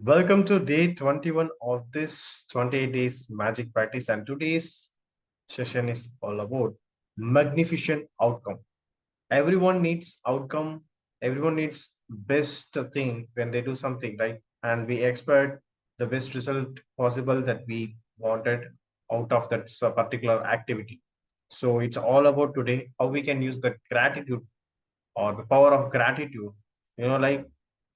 Welcome to day 21 of this 28 days magic practice. And today's session is all about magnificent outcome. Everyone needs outcome. Everyone needs best thing when they do something, right? And we expect the best result possible that we wanted out of that particular activity. So it's all about today how we can use the gratitude or the power of gratitude, like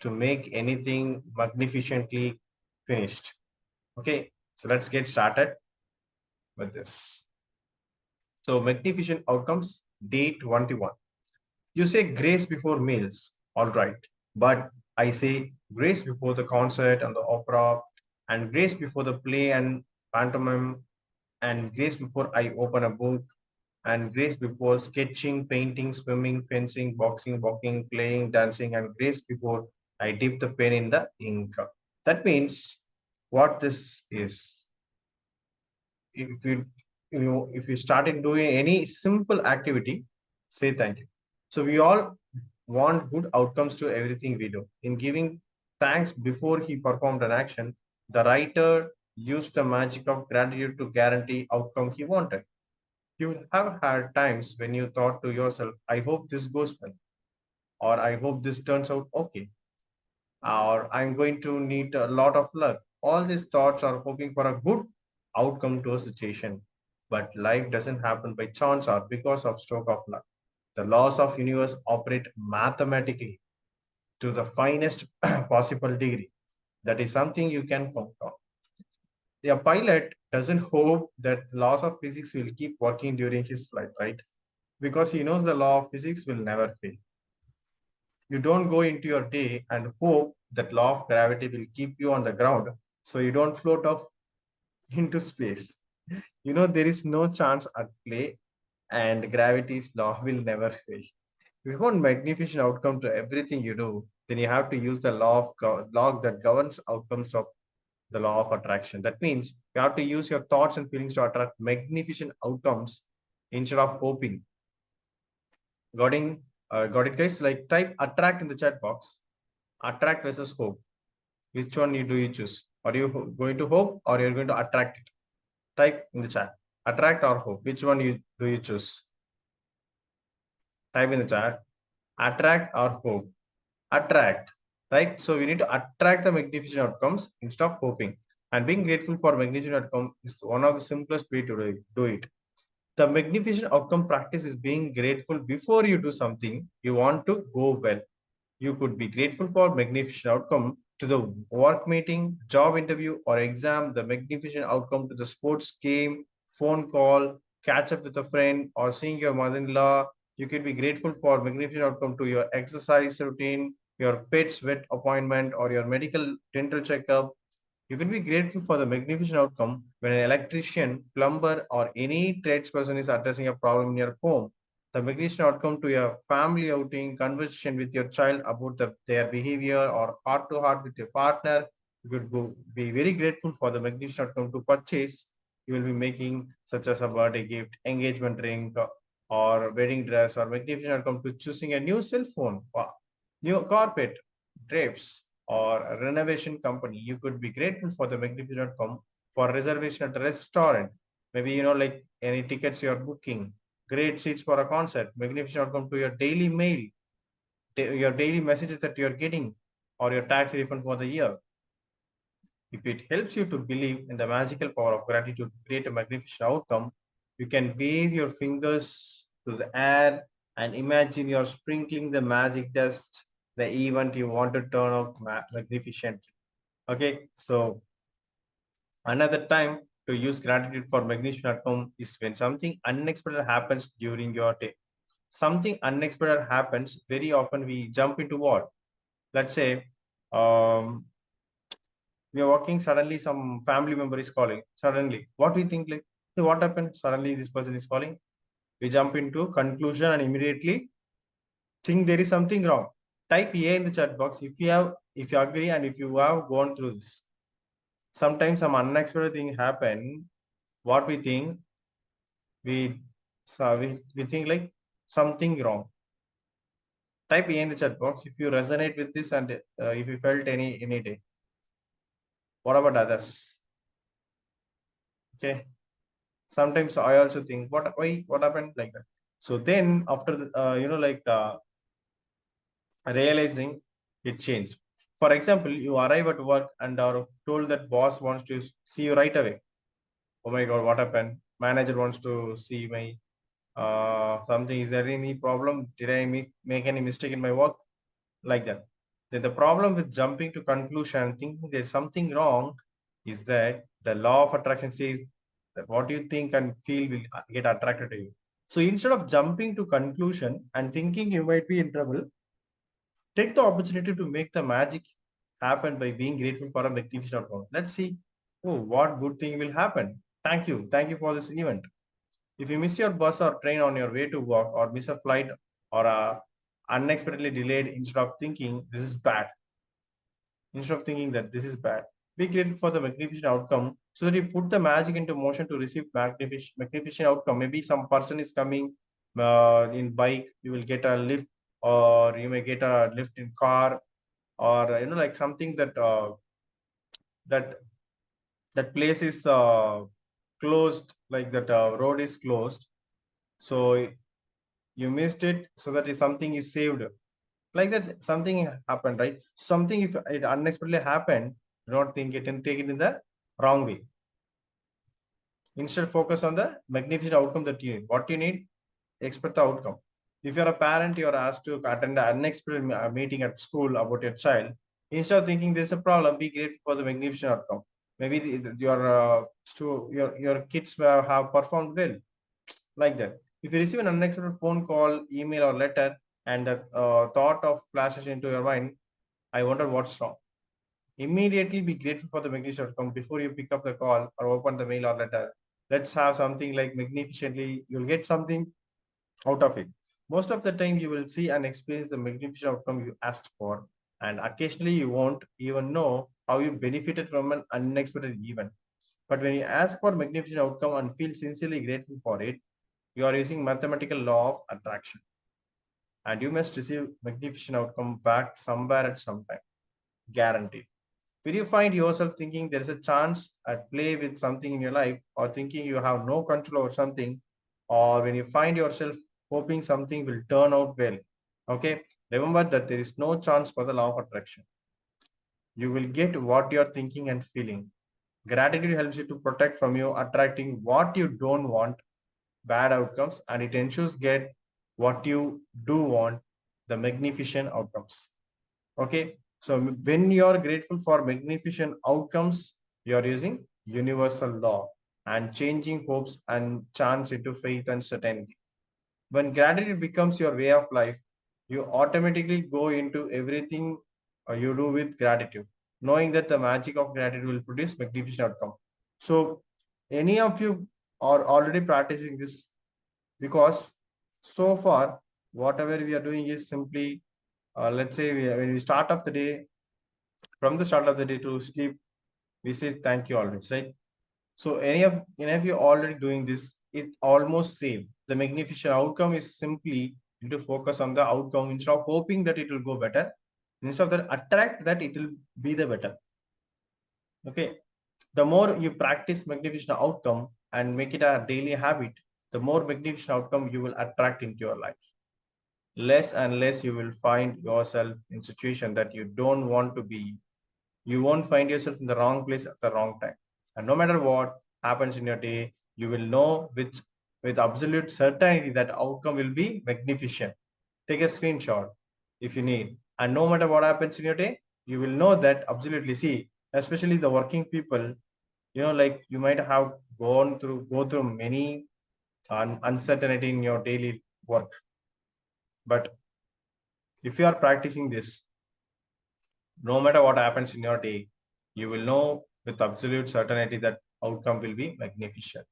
to make anything magnificently finished. Okay, so let's get started with this. So, magnificent outcomes, day 21. You say grace before meals, all right, but I say grace before the concert and the opera, and grace before the play and pantomime, and grace before I open a book, and grace before sketching, painting, swimming, fencing, boxing, walking, playing, dancing, and grace before I dip the pen in the ink. That means what this is. If you started doing any simple activity, say thank you. So we all want good outcomes to everything we do. In giving thanks before he performed an action, the writer used the magic of gratitude to guarantee outcome he wanted. You have had times when you thought to yourself, I hope this goes well, or I hope this turns out okay, or I'm going to need a lot of luck. All these thoughts are hoping for a good outcome to a situation. But life doesn't happen by chance or because of stroke of luck. The laws of universe operate mathematically to the finest possible degree. That is something you can count on. A pilot doesn't hope that laws of physics will keep working during his flight, right? Because he knows the law of physics will never fail. You don't go into your day and hope that law of gravity will keep you on the ground so you don't float off into space. There is no chance at play and gravity's law will never fail. If you want magnificent outcome to everything you do, then you have to use the law that governs outcomes of the law of attraction. That means you have to use your thoughts and feelings to attract magnificent outcomes instead of hoping. Got it, guys? Like type attract in the chat box. Attract versus hope. Which one do you choose? Are you going to hope or you're going to attract it? Type in the chat. Attract or hope. Which one do you choose? Type in the chat. Attract or hope. Attract. Right? So we need to attract the magnificent outcomes instead of hoping. And being grateful for magnificent outcome is one of the simplest way to do it. The magnificent outcome practice is being grateful before you do something you want to go well. You could be grateful for magnificent outcome to the work meeting, job interview, or exam, the magnificent outcome to the sports game, phone call, catch up with a friend, or seeing your mother-in-law. You could be grateful for magnificent outcome to your exercise routine, your pet's vet appointment, or your medical dental checkup. You can be grateful for the magnificent outcome when an electrician, plumber, or any tradesperson is addressing a problem in your home. The magnificent outcome to your family outing, conversation with your child about their behavior, or heart to heart with your partner. You could be very grateful for the magnificent outcome to purchase. You will be making such as a birthday gift, engagement ring, or wedding dress, or magnificent outcome to choosing a new cell phone, new carpet, drapes, or a renovation company. You could be grateful for the magnificent outcome for reservation at a restaurant. Maybe, like any tickets you're booking, great seats for a concert, magnificent outcome to your daily mail, your daily messages that you're getting, or your tax refund for the year. If it helps you to believe in the magical power of gratitude to create a magnificent outcome, you can wave your fingers to the air and imagine you're sprinkling the magic dust, the event you want to turn out magnificent. Okay, so another time to use gratitude for magnificent outcome is when something unexpected happens during your day. Something unexpected happens, very often we jump into what? Let's say um, we are walking, suddenly some family member is calling. Suddenly, what we think like, hey, what happened? Suddenly this person is calling. We jump into conclusion and immediately think there is something wrong. Type A in the chat box if you agree and if you have gone through this. Sometimes some unexpected thing happen. What we think, we think like something wrong. Type A in the chat box if you resonate with this and if you felt any day. What about others? Okay. Sometimes I also think, what happened like that? So then after the, realizing it changed. For example, you arrive at work and are told that boss wants to see you right away. Oh my God, what happened? Manager wants to see my something. Is there any problem? Did I make any mistake in my work? Like that. Then the problem with jumping to conclusion and thinking there's something wrong is that the law of attraction says that what you think and feel will get attracted to you. So instead of jumping to conclusion and thinking you might be in trouble, take the opportunity to make the magic happen by being grateful for a magnificent outcome. Let's see, oh, what good thing will happen. Thank you. Thank you for this event. If you miss your bus or train on your way to work or miss a flight or are unexpectedly delayed instead of thinking this is bad, instead of thinking that this is bad, be grateful for the magnificent outcome so that you put the magic into motion to receive magnificent outcome. Maybe some person is coming in bike, you will get a lift, or you may get a lift in car, or like something that that place is closed, like that road is closed, so you missed it, so that is something is saved, like that something happened, right? Something, if it unexpectedly happened, do not think it and take it in the wrong way. Instead, focus on the magnificent outcome that you need. What you need, expect the outcome. If you're a parent, you're asked to attend an unexpected meeting at school about your child. Instead of thinking there's a problem, be grateful for the magnificent outcome. Maybe your kids have performed well, like that. If you receive an unexpected phone call, email, or letter, and the thought of flashes into your mind, I wonder what's wrong. Immediately be grateful for the magnificent outcome before you pick up the call or open the mail or letter. Let's have something like magnificently, you'll get something out of it. Most of the time, you will see and experience the magnificent outcome you asked for, and occasionally, you won't even know how you benefited from an unexpected event. But when you ask for magnificent outcome and feel sincerely grateful for it, you are using mathematical law of attraction, and you must receive magnificent outcome back somewhere at some time, guaranteed. Will you find yourself thinking there is a chance at play with something in your life, or thinking you have no control over something, or when you find yourself hoping something will turn out well? Okay, remember that there is no chance for the law of attraction. You will get what you're thinking and feeling. Gratitude helps you to protect from you attracting what you don't want, bad outcomes, and it ensures get what you do want, the magnificent outcomes. Okay, so when you are grateful for magnificent outcomes, you are using universal law and changing hopes and chance into faith and certainty. When gratitude becomes your way of life, you automatically go into everything you do with gratitude, knowing that the magic of gratitude will produce magnificent outcome. So any of you are already practicing this, because so far whatever we are doing is simply, let's say when we start up the day, from the start of the day to sleep, we say thank you always, right? So any of you already doing this, it almost same. The magnificent outcome is simply to focus on the outcome instead of hoping that it will go better. Instead of that, attract that it will be the better. Okay. The more you practice magnificent outcome and make it a daily habit, the more magnificent outcome you will attract into your life. Less and less you will find yourself in situation that you don't want to be. You won't find yourself in the wrong place at the wrong time. And no matter what happens in your day, you will know with absolute certainty that outcome will be magnificent. Take a screenshot if you need. And no matter what happens in your day, you will know that absolutely. See, especially the working people, like you might have go through many uncertainty in your daily work. But if you are practicing this, no matter what happens in your day, you will know with absolute certainty that outcome will be magnificent.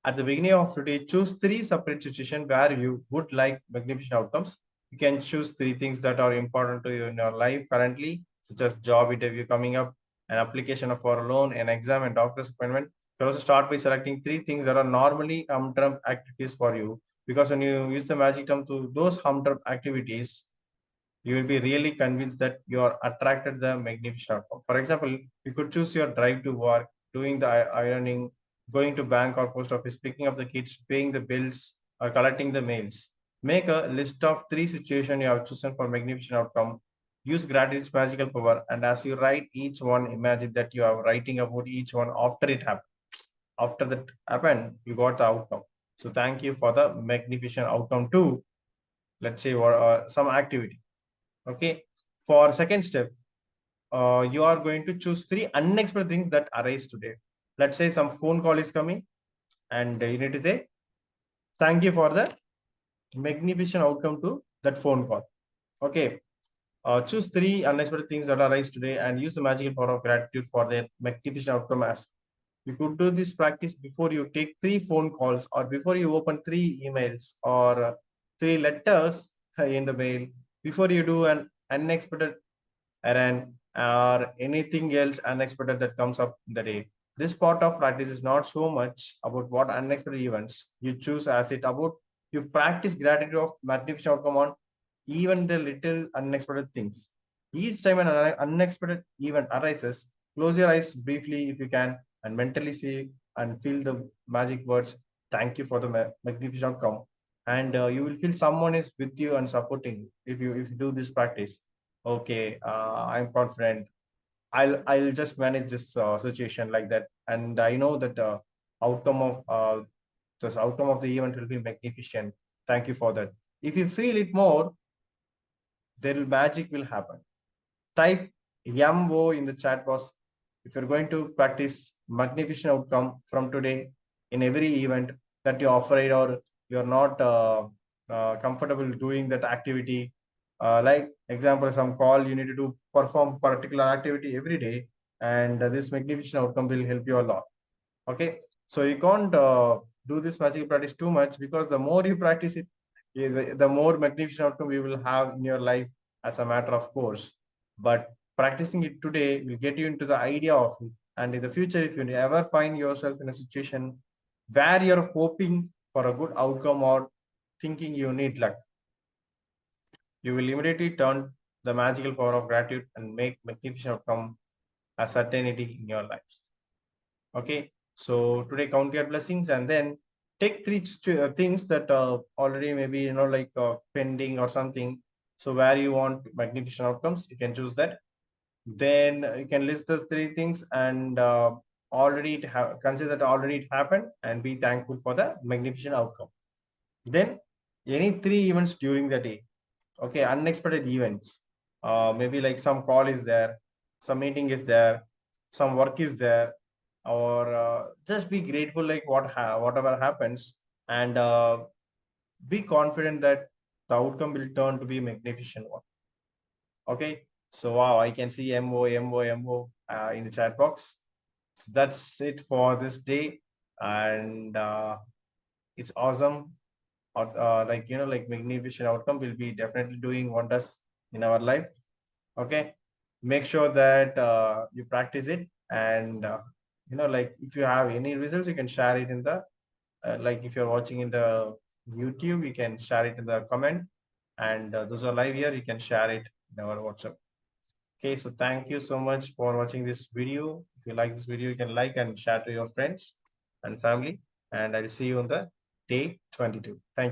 At the beginning of today, choose three separate situations where you would like magnificent outcomes. You can choose three things that are important to you in your life currently, such as job interview coming up, an application for a loan, an exam, and doctor's appointment. You can also start by selecting three things that are normally humdrum activities for you. Because when you use the magic term to those humdrum activities, you will be really convinced that you are attracted the magnificent outcome. For example, you could choose your drive to work, doing the ironing, going to bank or post office, picking up the kids, paying the bills, or collecting the mails. Make a list of 3 situations you have chosen for magnificent outcome. Use gratitude's magical power, and as you write each one, imagine that you are writing about each one after it happened. After that happened, you got the outcome. So thank you for the magnificent outcome too. Let's say or some activity. Okay. For second step, you are going to choose 3 unexpected things that arise today. Let's say some phone call is coming, and you need to say thank you for the magnificent outcome to that phone call. Okay. Choose 3 unexpected things that arise today and use the magical power of gratitude for their magnificent outcome as you could do this practice before you take 3 phone calls or before you open 3 emails or 3 letters in the mail, before you do an unexpected errand or anything else unexpected that comes up in the day. This part of practice is not so much about what unexpected events you choose as it about you practice gratitude of magnificent outcome on even the little unexpected things. Each time an unexpected event arises, close your eyes briefly if you can and mentally see and feel the magic words, thank you for the magnificent outcome. And you will feel someone is with you and supporting you if you do this practice. Okay, I'm confident. I'll just manage this situation like that, and I know that outcome of this outcome of the event will be magnificent. Thank you for that. If you feel it more, there will magic will happen. Type YAMWO in the chat box if you're going to practice magnificent outcome from today in every event that you're afraid or you're not comfortable doing that activity. Like example, some call you need to do perform particular activity every day, and this magnificent outcome will help you a lot. Okay, so you can't do this magic practice too much because the more you practice it, the more magnificent outcome you will have in your life as a matter of course. But practicing it today will get you into the idea of it. And in the future, if you ever find yourself in a situation where you're hoping for a good outcome or thinking you need luck, you will immediately turn the magical power of gratitude and make magnificent outcome a certainty in your life. Okay, so today count your blessings and then take 3 things that already maybe like pending or something. So where you want magnificent outcomes, you can choose that. Then you can list those 3 things and already consider that already it happened and be thankful for the magnificent outcome. Then any 3 events during the day. Okay, unexpected events. Maybe like some call is there, some meeting is there, some work is there, or just be grateful like whatever happens, and be confident that the outcome will turn to be a magnificent one. Okay, so wow, I can see mo in the chat box. So that's it for this day, and it's awesome. Like like magnificent outcome will be definitely doing wonders in our life. Okay, make sure that you practice it, and like if you have any results, you can share it in the like if you're watching in the YouTube, you can share it in the comment, and those are live here, you can share it in our WhatsApp. Okay, so thank you so much for watching this video. If you like this video, you can like and share to your friends and family, and I'll see you on the day 22. Thank you.